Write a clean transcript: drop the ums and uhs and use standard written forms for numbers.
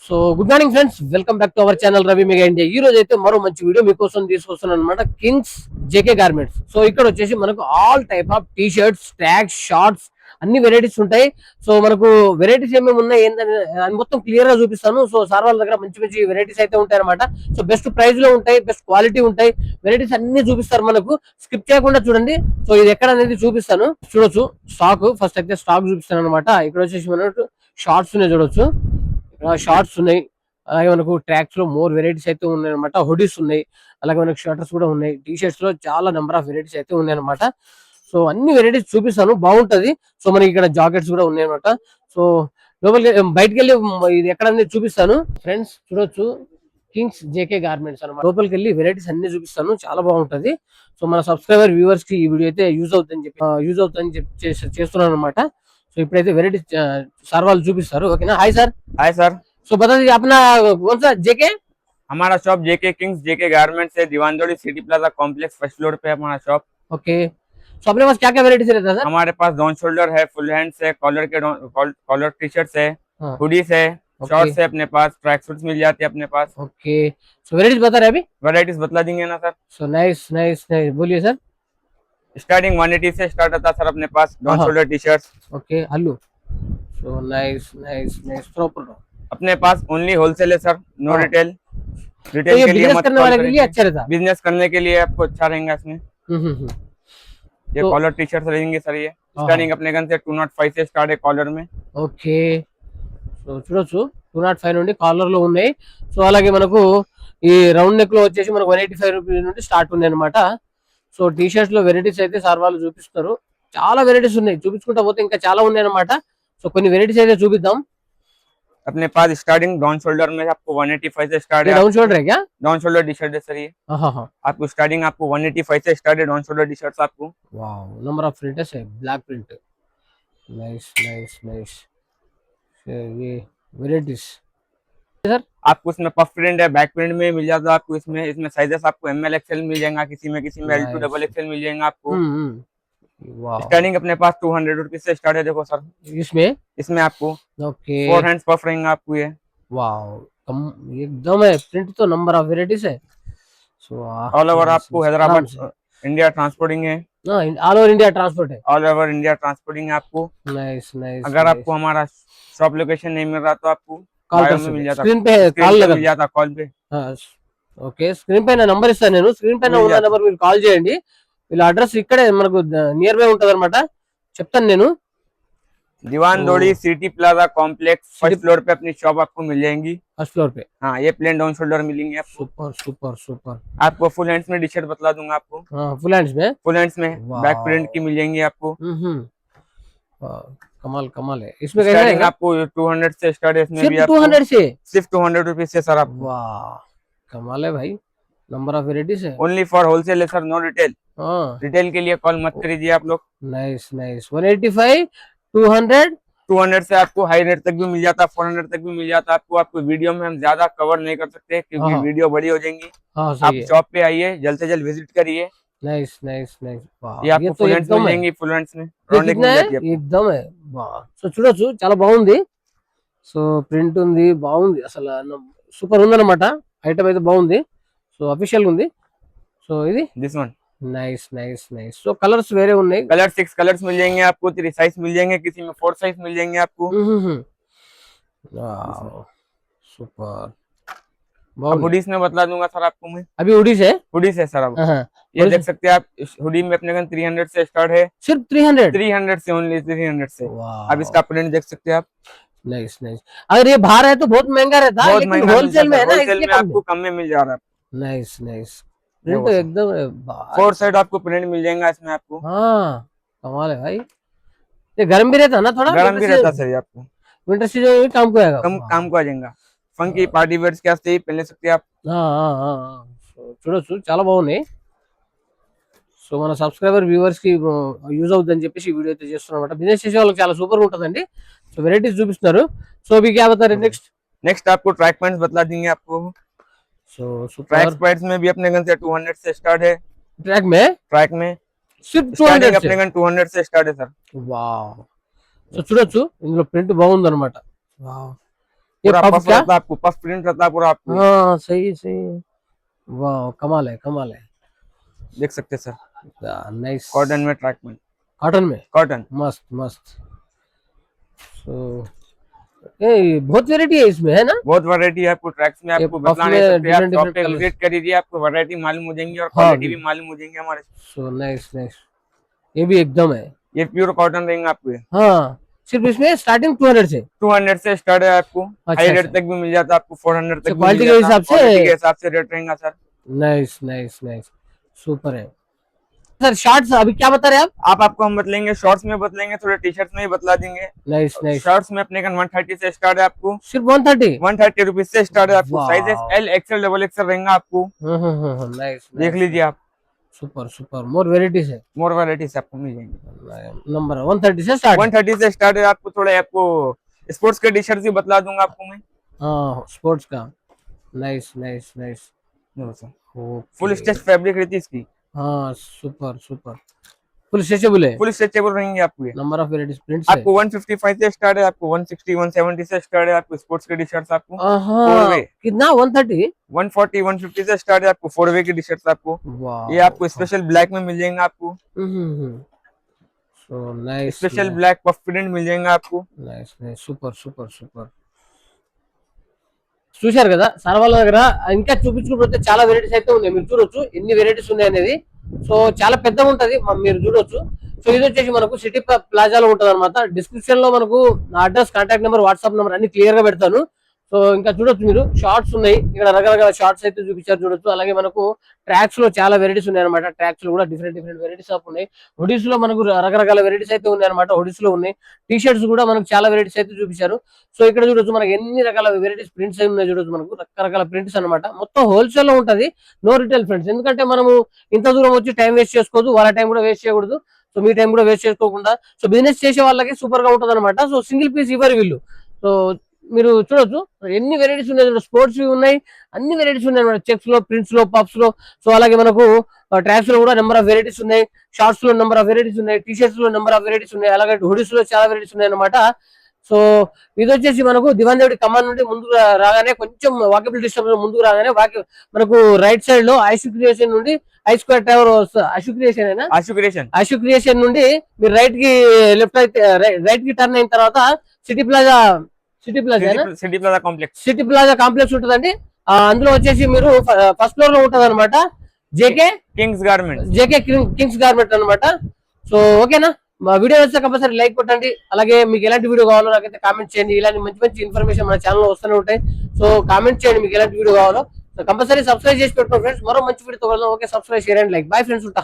So good morning friends, welcome back to our channel Ravi mega India. ఈ రోజు అయితే మరో మంచి వీడియో మీకోసం తీసుకొస్తున్నాను అనమాట. Kings JK garments. సో ఇక్కడ వచ్చేసి మనకు all type of T shirts, tags, shorts అన్ని వెరైటీస్ ఉంటాయి. సో మనకు వెరైటీస్ ఏమేమి ఉన్నాయి ఏంటని అది మొత్తం క్లియర్ గా చూపిస్తాను. సో సార్ వాళ్ళ దగ్గర మంచి మంచి వెరైటీస్ అయితే ఉంటాయి అనమాట. సో బెస్ట్ ప్రైస్ లో ఉంటాయి, బెస్ట్ క్వాలిటీ ఉంటాయి, వెరైటీస్ అన్ని చూపిస్తారు మనకు. స్కిప్ చేయకుండా చూడండి. సో ఇది ఎక్కడ అనేది చూపిస్తాను. చూడొచ్చు స్టాక్. ఫస్ట్ అయితే స్టాక్ చూపిస్తాను అనమాట. ఇక్కడ వచ్చేసి మనకు షార్ట్స్ ఉన్నాయి చూడొచ్చు. షార్ట్స్ ఉన్నాయి, అలాగే మనకు ట్రాక్స్ లో మోర్ వెరైటీస్ అయితే ఉన్నాయి అనమాట. హుడీస్ ఉన్నాయి, అలాగే మనకు షర్ట్స్ కూడా ఉన్నాయి. టీ షర్ట్స్ లో చాలా నెంబర్ ఆఫ్ వెరైటీస్ అయితే ఉన్నాయి అనమాట. సో అన్ని వెరైటీస్ చూపిస్తాను, బాగుంటది. సో మనకి ఇక్కడ జాకెట్స్ కూడా ఉన్నాయి అనమాట. సో లోపలికి బయటకు వెళ్ళి ఇది ఎక్కడ అనేది చూపిస్తాను. ఫ్రెండ్స్ చూడొచ్చు, కింగ్స్ జేకే గార్మెంట్స్ అనమాట. లోపలికి వెళ్ళి వెరైటీస్ అన్ని చూపిస్తాను, చాలా బాగుంటది. సో మన సబ్స్క్రైబర్ వ్యూవర్స్ కి ఈ వీడియో అయితే యూజ్ అవుతుందని చెప్పి చేస్తున్నాను అనమాట. సో ఇప్పుడైతే వెరైటీస్ సార్ వాళ్ళు చూపిస్తారు. ఓకేనా? Hi sir. Hi sir. So बता दीजिए अपना कौन सा जेके? हमारा shop JK Kings JK garments है, Diwanjodi city plaza complex first floor पे है हमारा शॉप। ओके। सो अपने पास क्या क्या वेराइटीज रहता है सर? हमारे पास डाउन शोल्डर है, फुल हैंड्स है, कॉलर टी शर्ट्स है, हाँ, हुडीज है, ओके शॉर्ट्स है, अपने पास ट्रैक सूट्स मिल जाती है अपने पास। ओके। सो वेराइटीज बता रहे हैं अभी? वैरायटीज बतला देंगे ना sir. So nice nice nice, बोलिए सर। स्टार्टिंग 180 से स्टार्ट होता है सर अपने पास डाउन हाँ। Shoulder T shirt. ओके हल्लू। So nice nice nice, proper. अपने पास ओनली होलसेल है सर, नो हाँ। रिटेल। तो रिटेल ये के लिए बिजनेस मत करने वाले के लिए अच्छा रहता। बिजनेस करने के लिए आपको अच्छा रहेगा इसमें। हम्म। ये तो कॉलर टी शर्ट रहेंगे सर। ये हाँ। स्टार्टिंग अपने गन से 205 से स्टार्ट है कॉलर में। ఓకే. సో చూడొచ్చు 205 నుండి కాలర్ లో ఉన్నాయి. సో అలాగే మనకు ఈ రౌండ్ నెక్ లో వచ్చేసి మనకు 185 రూపీస్ నుండి స్టార్ట్ ఉంది అనమాట. సో టీ షర్ట్స్ లో వెరైటీస్ అయితే సార్ వాళ్ళు చూపిస్తారు. చాలా వెరైటీస్ ఉన్నాయి, చూపించుకుంటా పోతే ఇంకా చాలా ఉన్నాయి అనమాట. సో కొన్ని వెరైటీస్ అయితే చూపిద్దాం. अपने पास स्टार्टिंग डाउन शोल्डर में आपको 185 से स्टार्ट है। डाउन शोल्डर है क्या? डाउन शोल्डर टी शर्ट है सर ये। हाँ। आपको स्टार्टिंग आपको 185 से स्टार्ट है डाउन शोल्डर टी शर्ट्स आपको। वाओ, नंबर ऑफ प्रिंट्स है, black print. Nice nice nice. ये वेराइटीज सर आपको इसमें पफ प्रिंट है, बैक प्रिंट में मिल जाता है आपको। इसमें इसमें साइजेस आपको ML XL मिल जाएगा, किसी में L2 डबल XL मिल जाएगा आपको। वाओ। स्टार्टिंग अपने पास 200 रुपीज से स्टार्ट है। देखो सर इसमें आपको ओके 4 हैंड्स पफ रहेंगे आपको ये। वाओ, कम एकदम है। प्रिंट तो नंबर ऑफ वेराइटीज है। सो ऑल ओवर आपको हैदराबाद इंडिया ट्रांसपोर्टिंग है। ऑल ओवर इंडिया ट्रांसपोर्ट है। ऑल ओवर इंडिया ट्रांसपोर्टिंग है आपको। Nice nice. अगर आपको हमारा शॉप लोकेशन नहीं मिल रहा तो आपको कॉल बायो कर में मिल सकते, जाता, स्क्रीन पे स्क्रीन कॉल पे लगा। मिल जाता कॉल पे। ఓకే, స్క్రీన్ పైన నంబర్ ఇస్తాను నేను. స్క్రీన్ పైన ఉన్న నెంబర్ మీరు కాల్ చేయండి. వీళ్ళ అడ్రస్ ఇక్కడే మనకు నియర్ బై ఉంటది అనమాట. చెప్తాను నేను. दीवान दौड़ी city plaza complex first floor पे अपनी शॉप आपको मिल जाएंगी। फर्स्ट फ्लोर पे। हाँ, ये प्लेन डाउन शोल्डर मिलेंगे आपको। Super super super. आपको फुल हैंड्स में टी शर्ट बतला दूंगा आपको। हाँ, फुल हैंड्स में। फुल हैंड्स में बैक प्रिंट की मिल जाएंगी आपको। कमाल कमाल है। इसमें कैसा स्टार्टिंग है? आपको 200 से स्टार्ट है। इसमें भी सिर्फ आपको 200 से? सिर्फ 200 रुपीज से सर आपको। वाह, कमाल है भाई। नंबर ऑफ वेराइटीज है। ओनली फॉर होलसेल है सर, नो रिटेल। हाँ, रिटेल के लिए कॉल मत करिए आप लोग। Nice nice. 185 200 200 से आपको हाई रेट तक भी मिल जाता, 400 तक भी मिल जाता आपको। आपको वीडियो में हम ज्यादा कवर नहीं कर सकते क्योंकि हाँ। वीडियो बड़ी हो जाएंगी। हाँ आप सही है। शॉप पे आइए, जल्द से जल्द विजिट करिए। Nice nice nice. वाह, ये आपको ये तो फुल हैंड्स मिल एकदम है। जाएंगी। फुल हैंड्स में ये राउंड नेक कितना मिल है? जाती है आपको। एकदम है। वाह। సో చూడొచ్చు, చాలా బాగుంది. సో ప్రింట్ ఉంది, బాగుంది. అసలు సూపర్ ఉందన్నమాట. ఐటమ్ అయితే బాగుంది. సో అఫీషియల్ ఉంది. సో ఇది this one nice nice nice. So colours వేరే ఉన్నాయి. कलर 6 कलर्स मिल जाएंगे आपको, 3 साइज मिल जाएंगे, किसी में 4 साइज मिल जाएंगे आपको। सुपर। अब हुडीज में बतला दूंगा सर आपको मैं। अभी हुडीज है? हुडीज है सर। अब हाँ, ये देख सकते हैं आप, हुडी में अपने 300 से स्टार्ट है। सिर्फ 300? 300 से ओनली 300 से। वाह, अब इसका प्रिंट देख सकते हैं आप। Nice nice. अगर ये बाहर है तो बहुत महंगा रहता है, बहुत लेकिन महंगा होलसेल में है ना, होलसेल इसलिए में कम आपको कम में मिल जा रहा है। Nice nice. प्रिंट देखो एकदम है। 4 साइड आपको प्रिंट मिल जाएगा इसमें आपको। हाँ, कमाल है भाई। ये गर्म भी रहता है ना थोड़ा? गर्म भी रहता सर ये आपको। विंटर सीजन में काम को आएगा। काम को आ जाएगा। फंकी पार्टी वेयर्स के वास्ते पहन सकते हैं आप। చూడొచ్చు, చాలా బాగున్నాయి. సో మన సబ్స్క్రైబర్ వ్యూవర్స్ కి యూజ్ అవుతుందని చెప్పేసి ఈ వీడియో అయితే చేస్తున్నమాట. బిజినెస్ చేసే వాళ్ళకి చాలా సూపర్ ఉంటుందండి. సో వెరైటీస్ చూపిస్తున్నారు. సో అవి क्या बता रहे नेक्स्ट आपको ट्रैक पैंट्स बतला देंगे आपको। सो ट्रैक सुपर। पैंट्स में भी अपने गन से 200 से स्टार्ट है। ट्रैक में सिर्फ 200 अपने गन 200 से स्टार्ट है सर। వావ్. సో చూడొచ్చు, ఇందులో ప్రింట్ బాగుందన్నమాట. వావ్, ये पूरा पफ पफ क्या? रहता है आपको, पफ प्रिंट रहता है पूरा आपको, हाँ सही सही, वाह कमाल है कमाल है। देख सकते हैं सर, नाइस, कॉटन में, ट्रैक में, कॉटन में, कॉटन। मस्त मस्त। सो ये बहुत वेराइटी है इसमें है ना? बहुत वैरायटी है आपको, ट्रैक्स में ये आपको पफ बतला नहीं में सकते, आप डिफरेंट शॉप डिफरेंट पे कलर्स। विजिट करिए, आपको वैरायटी मालूम हो जाएंगी और हाँ क्वालिटी भी मालूम हो जाएंगे हमारे। सो नाइस नाइस, ये भी एकदम है। ये प्योर कॉटन रहेंगे आपको, हाँ सिर्फ इसमें स्टार्टिंग 200 से। 200 से स्टार्ट है आपको, अच्छा हाई रेट अच्छा, तक भी मिल जाता है आपको, 400 तक भी क्वालिटी मिल के जाता है, हिसाब से। क्वालिटी के हिसाब से रेट रहेगा sir. Nice nice nice, super है सर। शॉर्ट्स अभी क्या बता रहे हैं आप? आपको हम बतलेंगे, शॉर्ट्स में बतलेंगे, थोड़े टी शर्ट्स में ही बतला देंगे। नाइस नाइस, शर्ट्स में अपने का 130 से स्टार्ट है आपको, सिर्फ 130? 130 रुपीज से स्टार्ट है आपको, वाह, sizes L XL double XL रहेगा आपको, नाइस देख लीजिए आप, सुपर सुपर, मोर वेराइटीज है। मोर वैरायटीज आपको मिल जाएंगे। नंबर 130 से स्टार्ट। 130 से स्टार्ट है आपको, थोड़े आपको स्पोर्ट्स के टी शर्ट भी बतला दूंगा आपको मैं। हाँ स्पोर्ट्स का, nice nice nice, full stitch fabric रहती है इसकी, हाँ सुपर सुपर, फुल स्ट्रेचेबल है। फुल स्ट्रेचेबल रहेंगे आपको ये। नंबर ऑफ वेराइटीज प्रिंट्स है। आपको 155 से स्टार्ट है, आपको 160 170 से स्टार्ट है आपको स्पोर्ट्स के टी शर्ट्स आपको, हाँ 4 वे कितना 130? 140 150 से स्टार्ट है आपको, 4 वे की टी शर्ट्स आपको, वाह, ये आपको स्पेशल ब्लैक में मिल जाएंगे आपको, so nice, special black puff print मिल जाएंगे आपको। Nice nice, super super super. చూశారు కదా సార్ వాళ్ళ దగ్గర ఇంకా చూపించుకుంటే చాలా వెరైటీస్ అయితే ఉన్నాయి, మీరు చూడొచ్చు ఎన్ని వెరైటీస్ ఉన్నాయి అనేది. సో చాలా పెద్దగా ఉంటది, మీరు చూడొచ్చు. సో ఇది వచ్చేసి మనకు సిటీ ప్లాజాలో ఉంటది అనమాట. డిస్క్రిప్షన్ లో మనకు address, contact number, WhatsApp number అన్ని క్లియర్ గా పెడతాను. సో ఇంకా చూడొచ్చు మీరు, షార్ట్స్ ఉన్నాయి ఇక్కడ, రకరకాల షార్ట్స్ అయితే చూపించారు చూడొచ్చు. అలాగే మనకు ట్రాక్స్ లో చాలా వెరైటీస్ ఉన్నాయి అనమాట. ట్రాక్స్ లో కూడా డిఫరెంట్ డిఫరెంట్ వెరైటీస్ ఆఫ్ ఉన్నాయి. హుడీస్ లో మనకు రకరకాల వెరైటీస్ అయితే ఉన్నాయి అనమాట. హుడీస్ లో ఉన్నాయి. టీ షర్ట్స్ కూడా మనకు చాలా వెరైటీస్ అయితే చూపించారు. సో ఇక్కడ చూడొచ్చు మనకి ఎన్ని రకాల వెరైటీస్ ప్రింట్స్ ఉన్నాయి చూడొచ్చు. మనకు రకరకాల ప్రింట్స్ అనమాట. మొత్తం హోల్సేల్ లో ఉంటది, నో రిటైల్ ఫ్రెండ్స్. ఎందుకంటే మనము ఇంత దూరం వచ్చి టైం వేస్ట్ చేసుకోవద్దు, వాళ్ళ టైం కూడా వేస్ట్ చేయకూడదు. సో మీ టైం కూడా వేస్ట్ చేసుకోకుండా, సో బిజినెస్ చేసే వాళ్ళకి సూపర్ గా ఉంటది అనమాట. సో సింగిల్ పీస్ ఇవ్వరు వీళ్ళు. సో మీరు చూడొచ్చు ఎన్ని వెరైటీస్ ఉన్నాయి, స్పోర్ట్స్ ఉన్నాయి, అన్ని వెరైటీస్ ఉన్నాయి అనమాట. చెక్స్ లో, ప్రింట్స్ లో, పఫ్స్ లో. సో అలాగే మనకు ట్రాక్స్ లో కూడా నెంబర్ ఆఫ్ వెరైటీస్ ఉన్నాయి, షార్ట్స్ లో నెంబర్ ఆఫ్ వెరైటీస్ ఉన్నాయి, టీ షర్ట్స్ లో నెంబర్ ఆఫ్ వెరైటీస్ ఉన్నాయి, అలాగే హుడీస్ లో చాలా వెరైటీస్ ఉన్నాయి అనమాట. సో ఇది వచ్చేసి మనకు దివాన్ దేవుడి కమాన్ నుండి ముందుకు రాగానే, కొంచెం వాకబుల్ డిస్టెన్స్ ముందుకు రాగానే మనకు రైట్ సైడ్ లో ఐషు క్రియేషన్ నుండి I square tower, Aishu creation నుండి మీరు రైట్ కి లెఫ్ట్ అయితే, రైట్ కి టర్న్ అయిన తర్వాత సిటీ ప్లాజా కాంప్లెక్స్ ఉంటుందండి. అందులో వచ్చేసి మీరు ఫస్ట్ ఫ్లోర్ లో ఉంటది అనమాట, జేకే కింగ్స్ గార్మెంట్ అనమాట. సో ఓకేనా, మా వీడియో వస్తే కంపల్సరీ లైక్ కొట్టండి. అలాగే మీకు ఎలాంటి వీడియో కావాలో నాకైతే కామెంట్ చేయండి. ఇలాంటి మంచి మంచి ఇన్ఫర్మేషన్ మన ఛానల్ లో వస్తూనే ఉంటాయి. సో కామెంట్ చేయండి మీకు ఎలాంటి వీడియో కావాలో. కంపల్సరీ సబ్స్క్రైబ్ చేసి పెట్టుకోండి ఫ్రెండ్స్. మరో మంచి వీడియోతో వెళ్దాం. Okay, subscribe, share and like. Bye friends, ఉంటా.